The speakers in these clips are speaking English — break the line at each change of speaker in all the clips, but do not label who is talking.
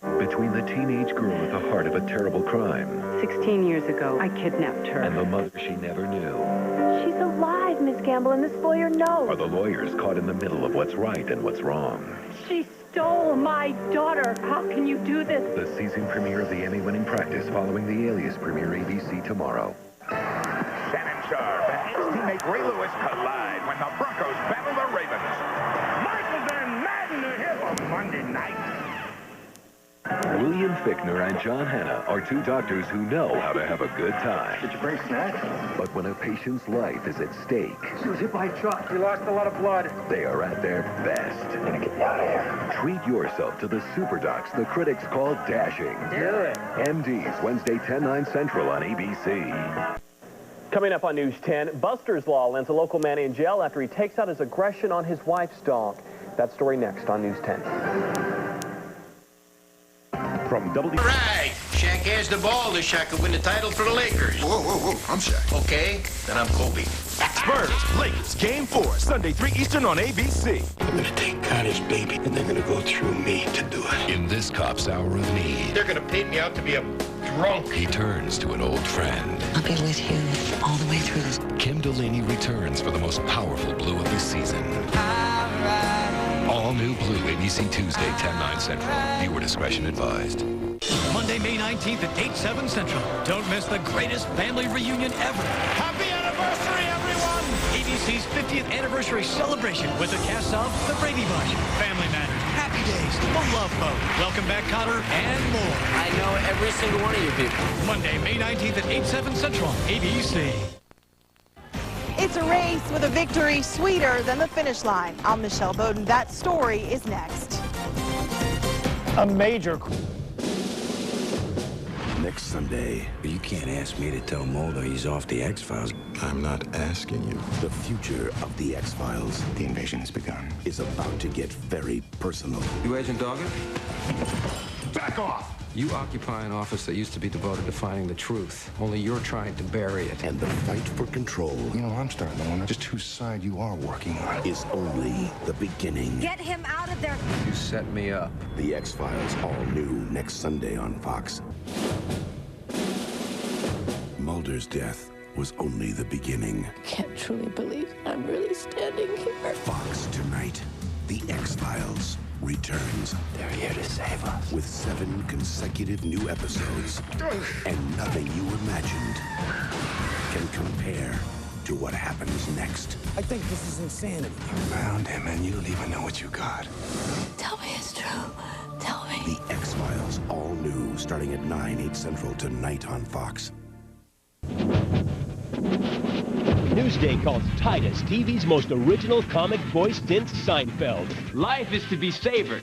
Between the teenage girl at the heart of a terrible crime
16 years ago, I kidnapped her.
and the mother she never knew,
She's alive, Miss Campbell, and this lawyer knows.
are the lawyers caught in the middle of what's right and what's wrong.
She stole my daughter. How can you do this?
The season premiere of the Emmy-winning Practice following the Alias premiere ABC tomorrow.
Shannon Sharp and ex-teammate Ray Lewis collide when the Broncos battle the Ravens. Michael Van Madden are here for Monday night.
William Fichtner and John Hanna are two doctors who know how to have a good time.
Did you bring snacks?
But when a patient's life is at stake,
She was hit by a truck. She lost a lot of blood.
they are at their best.
I'm gonna get you out of here.
Treat yourself to the super docs the critics call dashing.
Do it.
MDs, Wednesday, 10/9 Central on ABC.
Coming up on News 10, Buster's Law lands a local man in jail after he takes out his aggression on his wife's dog. That story next on News 10.
From
All right, Shaq has the ball. This Shaq could win the title for the Lakers.
Whoa, I'm Shaq.
Okay, then I'm Kobe.
Spurs, Lakers, Game 4, Sunday 3 Eastern on ABC.
I'm gonna take Connor's baby, and they're gonna go through me to do it.
In this cop's hour of need,
They're gonna paint me out to be a drunk.
he turns to an old friend.
I'll be with you all the way through this.
Kim Delaney returns for the most powerful Blue of the season. All new Blue, ABC Tuesday, 10/9 Central. Viewer discretion advised.
Monday, May 19th at 8/7 Central. Don't miss the greatest family reunion ever.
Happy anniversary, everyone!
ABC's 50th anniversary celebration with the cast of The Brady Bunch, Family Matters, Happy Days, The Love Boat, Welcome Back, Kotter, and more.
I know every single one of you people.
Monday, May 19th at 8/7 Central, ABC.
It's a race with a victory sweeter than the finish line. I'm Michelle Bowden. That story is next.
A major.
Next Sunday.
You can't ask me to tell Mulder he's off the X-Files.
I'm not asking you. The future of the X-Files. The invasion has begun. Is about to get very personal.
You Agent Doggett?
Back off!
You occupy an office that used to be devoted to finding the truth. Only you're trying to bury it.
And the fight for control. You know, I'm starting to wonder just whose side you are working on. Is only the beginning.
Get him out of there.
You set me up.
The X-Files, all new next Sunday on Fox. Mulder's death was only the beginning.
Can't truly believe I'm really standing here.
Fox tonight. The X-Files returns.
They're here to save us.
With 7 consecutive new episodes. And nothing you imagined can compare to what happens next.
I think this is insanity.
You found him and you don't even know what you got.
Tell me it's true. Tell me.
The X-Files, all new, starting at 9/8 Central tonight on Fox.
Newsday calls Titus TV's most original comic voiced in Seinfeld.
Life is to be savored,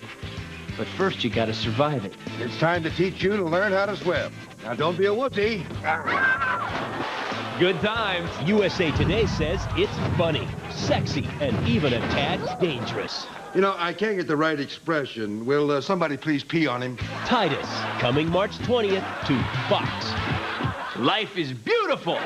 but first you gotta survive it.
It's time to teach you to learn how to swim. Now, don't be a whoopsie.
Good times. USA Today says it's funny, sexy, and even a tad dangerous.
You know, I can't get the right expression. Will somebody please pee on him?
Titus, coming March 20th to Fox.
Life is beautiful.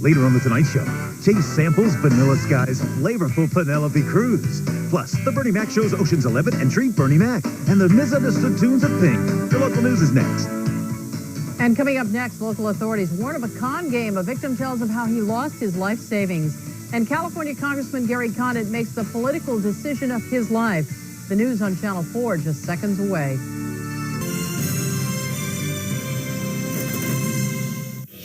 Later on The Tonight Show, Chase samples Vanilla Sky's flavorful Penelope Cruz. Plus, the Bernie Mac Show's Ocean's 11 entry Bernie Mac. And the misunderstood tunes of Pink. The local news is next.
And coming up next, local authorities warn of a con game. A victim tells of how he lost his life savings. And California Congressman Gary Condit makes the political decision of his life. The news on Channel 4 just seconds away.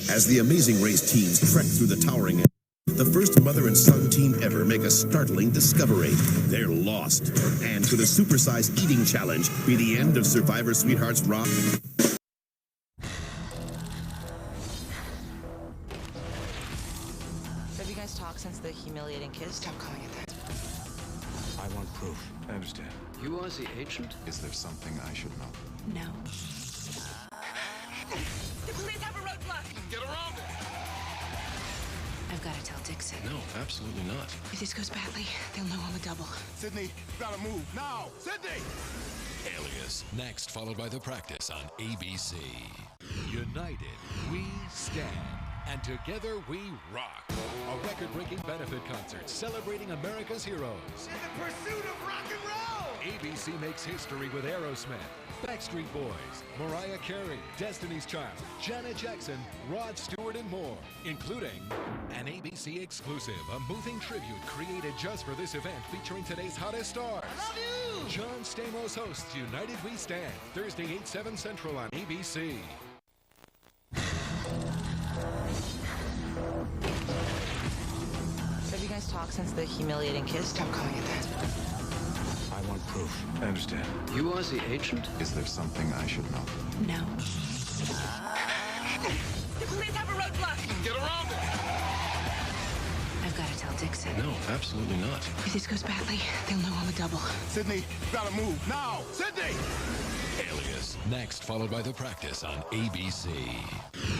As the Amazing Race teams trek through the towering, the first mother and son team ever make a startling discovery. They're lost. And could a supersized eating challenge be the end of Survivor Sweethearts Rock?
Have you guys talked since the humiliating kiss?
Stop calling it that. I want proof.
I understand.
You are the agent?
Is there something I should know?
No.
The police have a roadblock.
Get around it.
I've got to tell Dixon.
No, absolutely not.
If this goes badly, they'll know I'm a double.
Sydney, gotta move now. Sydney!
Alias, next followed by The Practice on ABC. United, we stand.
and together we rock. A record-breaking benefit concert celebrating America's heroes.
In the pursuit of rock and roll!
ABC makes history with Aerosmith, Backstreet Boys, Mariah Carey, Destiny's Child, Janet Jackson, Rod Stewart, and more, including an ABC exclusive, a moving tribute created just for this event featuring today's hottest stars.
I love you!
John Stamos hosts United We Stand, Thursday 8/7 Central on ABC.
Have you guys talked since the humiliating kiss? Stop calling it that.
I want proof. I understand. You are the agent? Is there something I should know?
No.
The police have a roadblock! Get around it!
I've got to tell Dixon.
No, absolutely not.
If this goes badly, they'll know I'm a double.
Sydney, gotta move now! Sydney!
Alias, next followed by The Practice on ABC.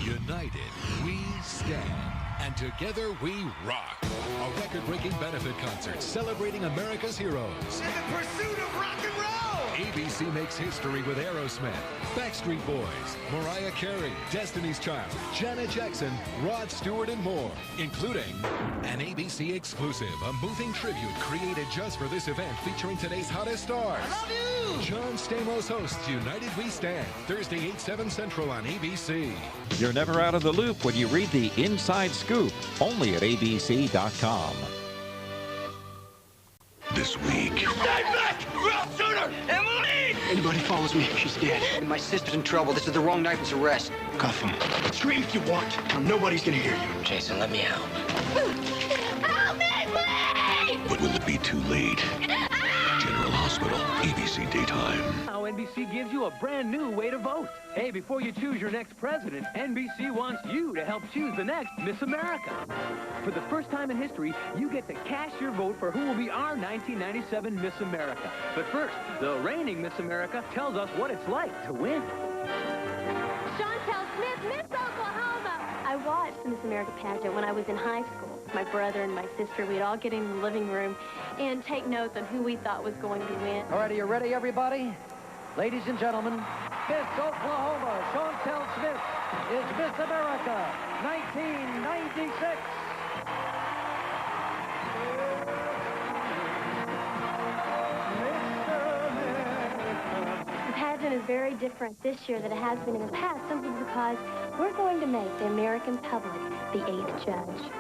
United We Stand, and together we rock. A record-breaking benefit concert celebrating America's heroes.
In the pursuit of rock and roll!
ABC makes history with Aerosmith, Backstreet Boys, Mariah Carey, Destiny's Child, Janet Jackson, Rod Stewart, and more, including an ABC exclusive, a moving tribute created just for this event featuring today's hottest stars.
I love you!
John Stamos hosts United We Stand, Thursday 8/7 Central on ABC.
You're never out of the loop when you read the Inside Scoop, only at abc.com.
This week.
Stay back! We're out sooner! Emily!
Anybody follows me, she's dead. And my sister's in trouble. This is the wrong night for arrest.
Cuff him.
Scream if you want. Nobody's gonna hear you.
Jason, let me help.
Help me, please!
But will it be too late? General Hospital, ABC Daytime.
Now NBC gives you a brand new way to vote. Hey, before you choose your next president, NBC wants you to help choose the next Miss America. For the first time in history, you get to cast your vote for who will be our 1997 Miss America. But first, the reigning Miss America tells us what it's like to win.
Chantel Smith, Miss Oklahoma. I watched the Miss America pageant when I was in high school. My brother and my sister, we'd all get in the living room and take notes on who we thought was going to win.
All right, are you ready, everybody? Ladies and gentlemen, Miss Oklahoma, Chantel Smith, is Miss America 1996.
The pageant is very different this year than it has been in the past, simply because we're going to make the American public the 8th judge.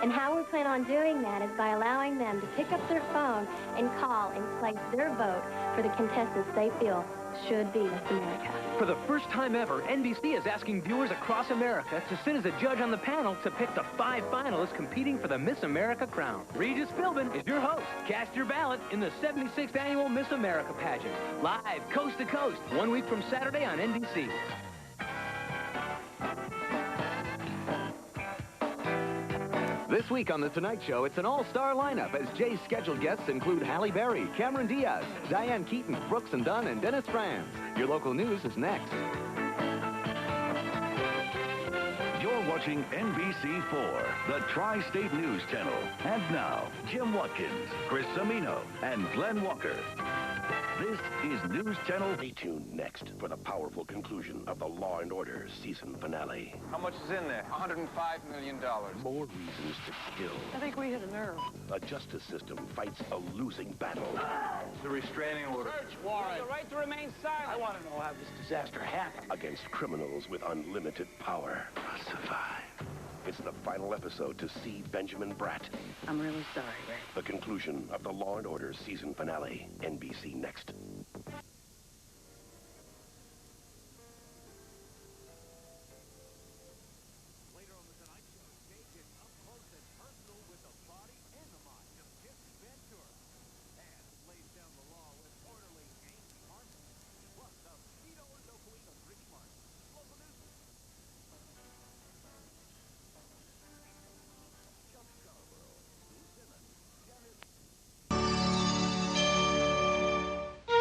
And how we plan on doing that is by allowing them to pick up their phone and call and place their vote for the contestants they feel should be Miss America.
For the first time ever, NBC is asking viewers across America to sit as a judge on the panel to pick the 5 finalists competing for the Miss America crown. Regis Philbin is your host. Cast your ballot in the 76th annual Miss America pageant. Live coast to coast, 1 week from Saturday on NBC. This week on The Tonight Show, it's an all-star lineup as Jay's scheduled guests include Halle Berry, Cameron Diaz, Diane Keaton, Brooks and Dunn, and Dennis Franz. Your local news is next.
You're watching NBC4, the Tri-State News Channel. And now, Jim Watkins, Chris Cimino, and Glenn Walker. This is News Channel.
Stay tuned next for the powerful conclusion of the Law & Order season finale.
How much is in there? $105 million.
More reasons to kill.
I think we hit a nerve.
A justice system fights a losing battle.
The restraining order.
Search warrant. The right to remain silent.
I want to know how this disaster happened.
Against criminals with unlimited power. Survive. It's the final episode to see Benjamin Bratt.
I'm really sorry, Ray.
The conclusion of the Law & Order season finale. NBC next.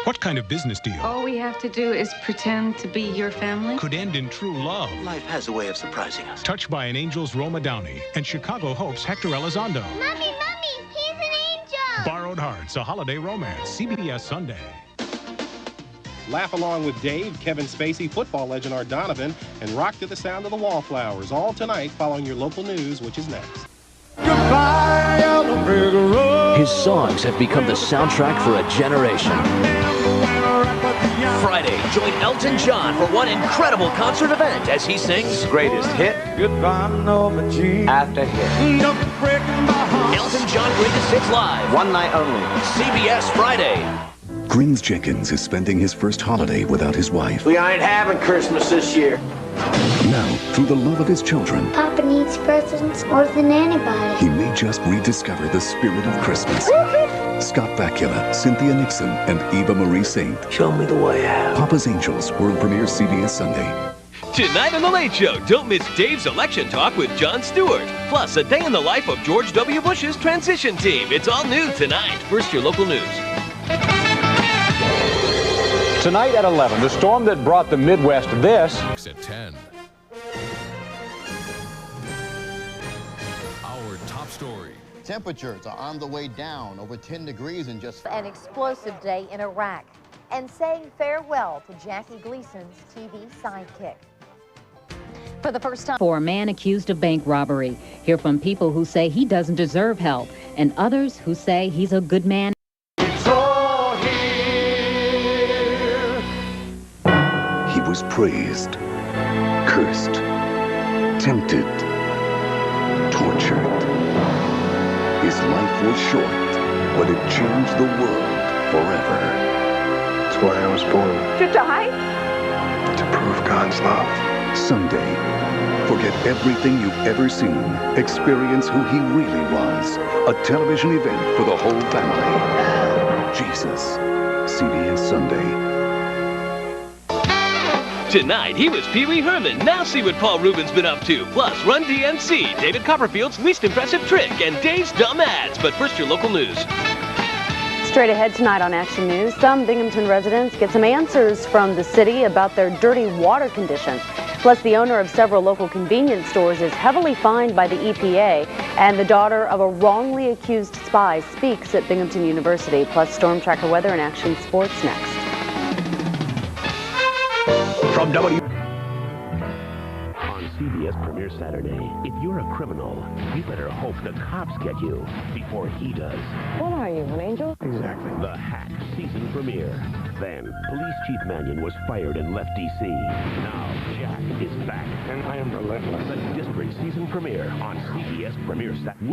What kind of business deal
All we have to do is pretend to be your family.
could end in true love?
Life has a way of surprising us.
Touched by an Angel's Roma Downey and Chicago Hope's Hector Elizondo.
Mommy, he's an angel!
Borrowed Hearts, a holiday romance. CBS Sunday.
Laugh along with Dave, Kevin Spacey, football legend Art Donovan, and rock to the sound of the Wallflowers, all tonight following your local news, which is next.
His songs have become the soundtrack for a generation. Friday, join Elton John for one incredible concert event as he sings
Greatest Hit After Hit.
Elton John Greatest Hits Live.
One night only.
CBS Friday.
Grins Jenkins is spending his first holiday without his wife.
We ain't having Christmas this year.
Now, through the love of his children,
Papa needs presents more than anybody.
he may just rediscover the spirit of Christmas. Scott Bakula, Cynthia Nixon, and Eva Marie Saint.
Show me the way out.
Papa's Angels, world premiere CBS Sunday.
Tonight on The Late Show, don't miss Dave's election talk with Jon Stewart. Plus, a day in the life of George W. Bush's transition team. It's all new tonight. First, your local news.
Tonight at 11, the storm that brought the Midwest this.
At 10. Our top story.
Temperatures are on the way down, over 10 degrees in just...
An explosive day in Iraq and saying farewell to Jackie Gleason's TV sidekick.
For the first time, for a man accused of bank robbery. Hear from people who say he doesn't deserve help and others who say he's a good man.
He was praised, cursed, tempted, tortured. His life was short, but it changed the world forever.
That's why I was born.
To die?
To prove God's love.
Sunday, forget everything you've ever seen. Experience who he really was. A television event for the whole family. Jesus. CBS Sunday.
Tonight, he was Pee Wee Herman. Now see what Paul Rubin's been up to. Plus, Run DMC, David Copperfield's least impressive trick, and Dave's dumb ads. But first, your local news.
Straight ahead tonight on Action News, some Binghamton residents get some answers from the city about their dirty water conditions. Plus, the owner of several local convenience stores is heavily fined by the EPA, and the daughter of a wrongly accused spy speaks at Binghamton University. Plus, Storm Tracker weather and Action Sports next.
From W. On CBS Premiere Saturday, if you're a criminal, you better hope the cops get you before he does.
What are you, an angel?
Exactly. The Hack season premiere. Then, Police Chief Mannion was fired and left D.C. Now, Jack is back.
And I am relentless.
The District season premiere on CBS Premiere Saturday.